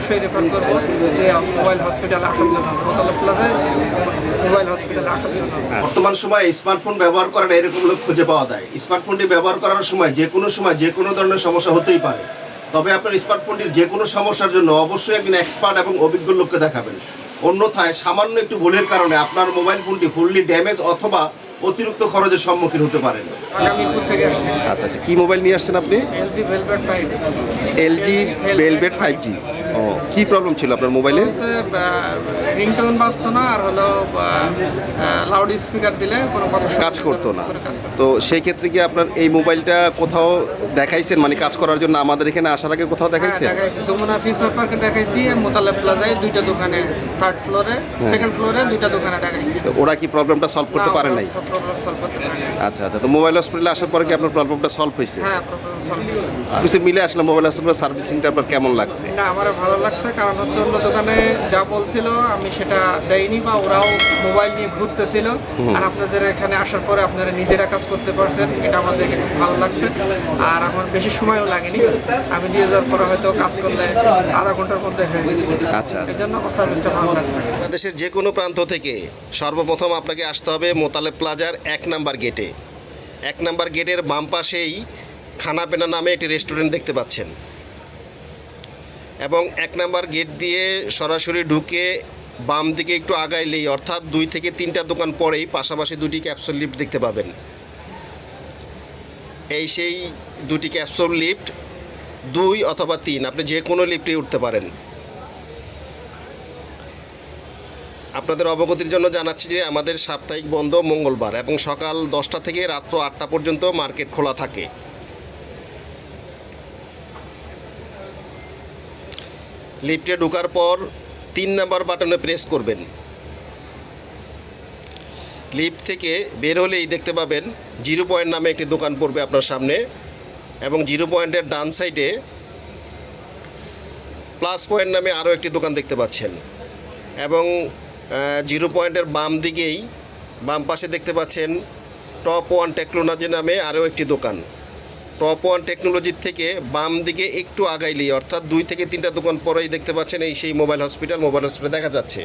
অবশ্যই রেফার করবো যে মোবাইল হসপিটালে আসার জন্য, মোতালেব প্লাজায় মোবাইল হসপিটালে আসার জন্য। বর্তমান সময়ে স্মার্টফোন ব্যবহার করার এরকম লোক খুঁজে পাওয়া যায়। স্মার্টফোনটি ব্যবহার করার সময় যে কোনো ধরনের সমস্যা হতেই পারে। তবে আপনার স্মার্টফোনটির যে কোনো সমস্যার জন্য অবশ্যই একজন এক্সপার্ট এবং অভিজ্ঞ লোককে দেখাবেন। অন্যথায় সামান্য একটু ভুলের কারণে আপনার মোবাইল ফোনটি ফুললি ড্যামেজ অথবা অতিরিক্ত খরচের সম্মুখীন হতে পারেন। আগামীপুর থেকে আসছি। আচ্ছা আচ্ছা, কী মোবাইল নিয়ে আসছেন আপনি? LG velvet 5। LG velvet 5G। ও, কী প্রবলেম ছিল আপনার মোবাইলে? রিংটোন বাজতো না, আর হলো লাউড স্পিকার দিলে কোনো কথা কাজ করতো না। তো সেই ক্ষেত্রে কি আপনার এই মোবাইলটা কোথাও দেখাইছেন, মানে কাজ করার জন্য আমাদের এখানে আসার আগে কোথাও দেখাইছেন? যমুনা ফিচার পার্কে দেখাইছি, মোতালেব প্লাজায় 2টা দোকানে, 3rd ফ্লোরে, 2nd ফ্লোরে 2টা দোকানে দেখাইছি। তো ওরা কি প্রবলেমটা সলভ করতে পারে নাই? প্রবলেম সলভ করতে পারে নাই। আচ্ছা আচ্ছা, তো মোবাইল হসপিটালে আসার পরে কি আপনার প্রবলেমটা সলভ হয়েছে? হ্যাঁ, প্রবলেম সলভ। কিছু মিলে আসলে মোবাইল হসপিটাল সার্ভিসিংটা আপনার কেমন লাগছে? না, আমার ভালো লাগছে, কারণ হচ্ছে অন্য দোকানে যা বলছিল আমি সেটা দেইনি, বা ওরাও মোবাইল নিয়ে ঘুরতেছিল। আর আপনাদের এখানে আসার পরে আপনারা নিজেরা কাজ করতে পারছেন, এটা আমাদের খুব ভালো লাগছে। আর আমার বেশি সময়ও লাগেনি, আমি দিয়ে যাওয়ার পরে হয়তো কাজ করলে আধা ঘন্টার মধ্যে হয়ে গেছে। আচ্ছা, এই জন্য আমার সার্ভিসটা ভালো লাগছে। বাংলাদেশের যে কোনো প্রান্ত থেকে সর্বপ্রথম আপনাকে আসতে হবে মোতালেব প্লাজার 1 নাম্বার গেটে। 1 নাম্বার গেটের বাম পাশেই খানাপেনা নামে একটি রেস্টুরেন্ট দেখতে পাচ্ছেন, এবং 1 নাম্বার গেট দিয়ে সরাসরি ঢুকে বাম দিকে একটু আগাইলেই, অর্থাৎ 2 থেকে 3টা দোকান পরেই পাশাপাশি 2টি ক্যাপসুল লিফট দেখতে পাবেন। এই সেই 2টি ক্যাপসুল লিফট, 2 অথবা 3, আপনি যে কোনো লিফটে উঠতে পারেন। আপনাদের অবগতির জন্য জানাচ্ছি যে আমাদের সাপ্তাহিক বন্ধ মঙ্গলবার, এবং সকাল 10টা থেকে রাত্র 8টা পর্যন্ত মার্কেট খোলা থাকে। লিফটে ঢোকার পর 3 নাম্বার বাটনে প্রেস করবেন। লিফট থেকে বের হলেই দেখতে পাবেন 0 পয়েন্ট নামে একটি দোকান পড়বে আপনার সামনে, এবং 0 পয়েন্টের ডান সাইডে প্লাস পয়েন্ট নামে আরও একটি দোকান দেখতে পাচ্ছেন, এবং 0 পয়েন্টের বাম দিকেই বাম পাশে দেখতে পাচ্ছেন টপ 1 টেকনোলজি নামে আরও একটি দোকান। টপ 1 টেকনোলজির থেকে বাম দিকে একটু আগাইলেই, অর্থাৎ 2 থেকে 3টা দোকান পরেই দেখতে পাচ্ছেন এই সেই মোবাইল হসপিটাল দেখা যাচ্ছে।